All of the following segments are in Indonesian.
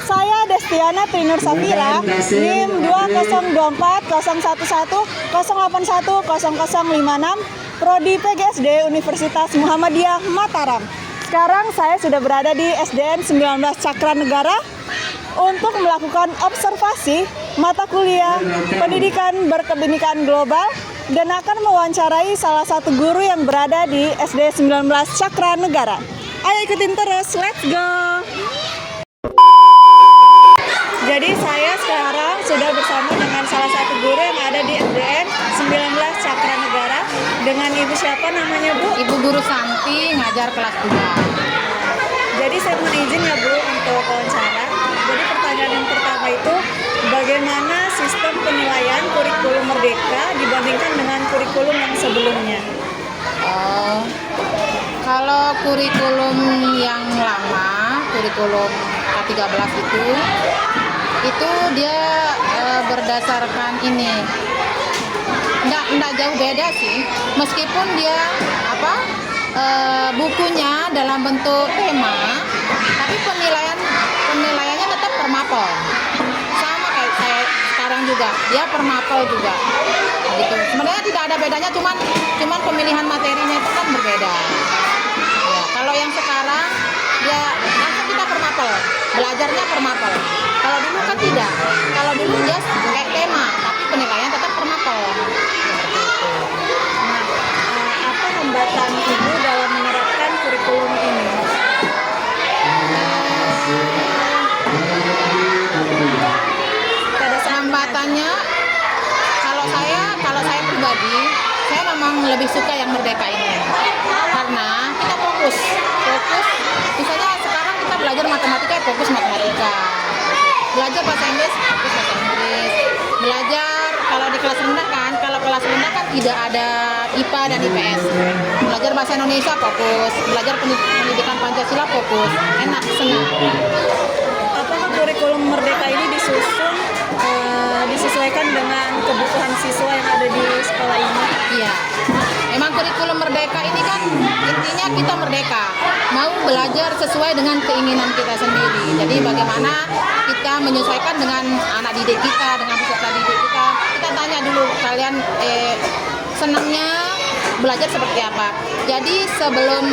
Saya Destiana Trinur Safira, NIM 2024 011 081 0056, Prodi PGSD Universitas Muhammadiyah Mataram. Sekarang saya sudah berada di SDN 19 Cakranegara untuk melakukan observasi mata kuliah Pendidikan Berkebinekaan Global dan akan mewawancarai salah satu guru yang berada di SD 19 Cakranegara. Ayo ikutin terus, let's go! Jadi saya sekarang sudah bersama dengan salah satu guru yang ada di SDN 19 Cakranegara. Dengan ibu siapa namanya, Bu? Ibu Guru Santi, ngajar kelas 2. Jadi saya mohon izin ya, Bu, untuk wawancara. Jadi pertanyaan yang pertama itu, bagaimana sistem penilaian kurikulum Merdeka dibandingkan dengan kurikulum yang sebelumnya? Kalau kurikulum yang lama, kurikulum K13 itu dia berdasarkan ini, nggak jauh beda sih, meskipun dia bukunya dalam bentuk tema, tapi penilaiannya tetap per mapel, sama kayak saya sekarang juga, dia per mapel juga, gitu. Sebenarnya tidak ada bedanya, cuman pemilihan materinya itu kan berbeda. Ya, kalau yang sekarang dia langsung kita per mapel, belajarnya per mapel. Kalau dulu kan tidak. Kalau dulu dia kayak tema, tapi penilaian tetap per mapel. Nah, apa hambatan Ibu dalam menerapkan kurikulum ini? Hambatannya, kalau saya pribadi, saya memang lebih suka yang merdeka ini. Karena kita fokus. Misalnya sekarang kita belajar matematika, fokus matematika. Belajar bahasa Inggris, fokus bahasa Inggris. Belajar kalau di kelas rendah kan, tidak ada IPA dan IPS. Belajar bahasa Indonesia fokus, belajar pendidikan Pancasila fokus, enak, senang. Apakah kurikulum Merdeka ini disesuaikan dengan kebutuhan siswa yang ada di sekolah ini? Iya. Emang kurikulum Merdeka ini kan intinya kita merdeka, mau belajar sesuai dengan keinginan kita sendiri. Jadi bagaimana kita menyesuaikan dengan anak didik kita, dengan peserta didik kita. Kita tanya dulu, kalian senangnya belajar seperti apa. Jadi sebelum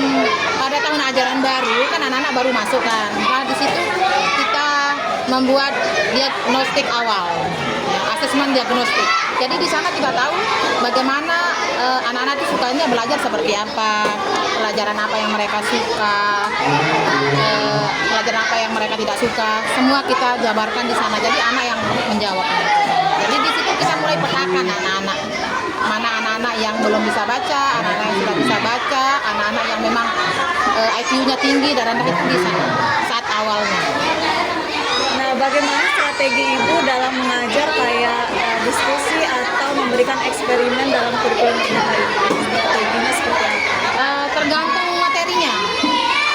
pada tahun ajaran baru kan anak-anak baru masuk kan. Nah di situ kita membuat diagnostik awal, ya, asesmen diagnostik. Jadi di sana kita tahu bagaimana anak-anak itu sukanya belajar seperti apa, pelajaran apa yang mereka suka, pelajaran apa yang mereka tidak suka. Semua kita jabarkan di sana. Jadi anak yang menjawab. Jadi di situ kita mulai petakan anak-anak. Mana anak-anak yang belum bisa baca, anak-anak yang sudah bisa baca, anak-anak yang memang IQ-nya tinggi dan rendah itu di sana saat awalnya. Nah, bagaimana strategi Ibu dalam mengajar kayak diskusi atau memberikan eksperimen dalam kurikulum Merdeka ini? Strateginya seperti apa? Tergantung materinya.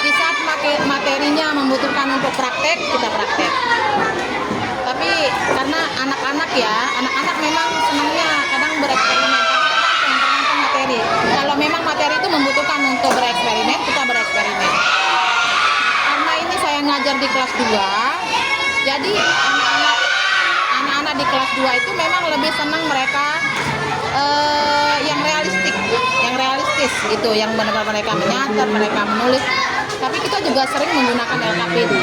Di saat materinya membutuhkan untuk praktek, kita praktek. Tapi karena anak-anak memang senangnya kadang bereksperimen. Tergantung materi. Kalau memang materi itu membutuhkan untuk bereksperimen, kita bereksperimen. Karena ini saya ngajar di kelas 2, jadi anak-anak di kelas 2 itu memang lebih senang mereka yang realistis gitu, yang benar-benar mereka menyatat, mereka menulis. Tapi kita juga sering menggunakan LKPD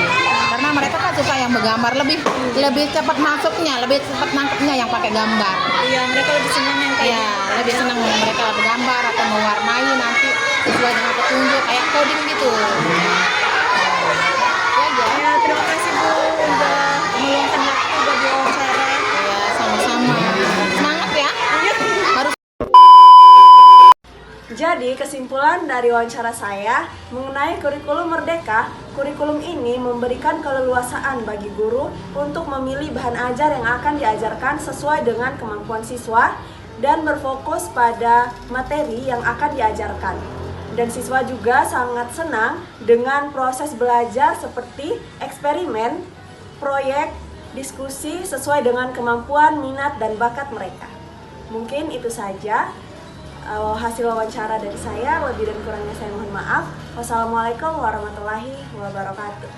karena mereka kan suka yang bergambar, lebih cepat masuknya, lebih cepat nangkepnya yang pakai gambar. Iya, mereka lebih senang yang kayak lebih senang mereka bergambar atau mewarnai nanti sesuai dengan petunjuk kayak coding gitu. Ya, terima kasih Bu udah meluangkan waktu buat diwawancara. Ya, sama-sama. Semangat ya. Harus. Jadi kesimpulan dari wawancara saya mengenai kurikulum Merdeka, kurikulum ini memberikan keleluasaan bagi guru untuk memilih bahan ajar yang akan diajarkan sesuai dengan kemampuan siswa dan berfokus pada materi yang akan diajarkan. Dan siswa juga sangat senang dengan proses belajar seperti eksperimen, proyek, diskusi sesuai dengan kemampuan, minat, dan bakat mereka. Mungkin itu saja hasil wawancara dari saya. Lebih dan kurangnya saya mohon maaf. Wassalamualaikum warahmatullahi wabarakatuh.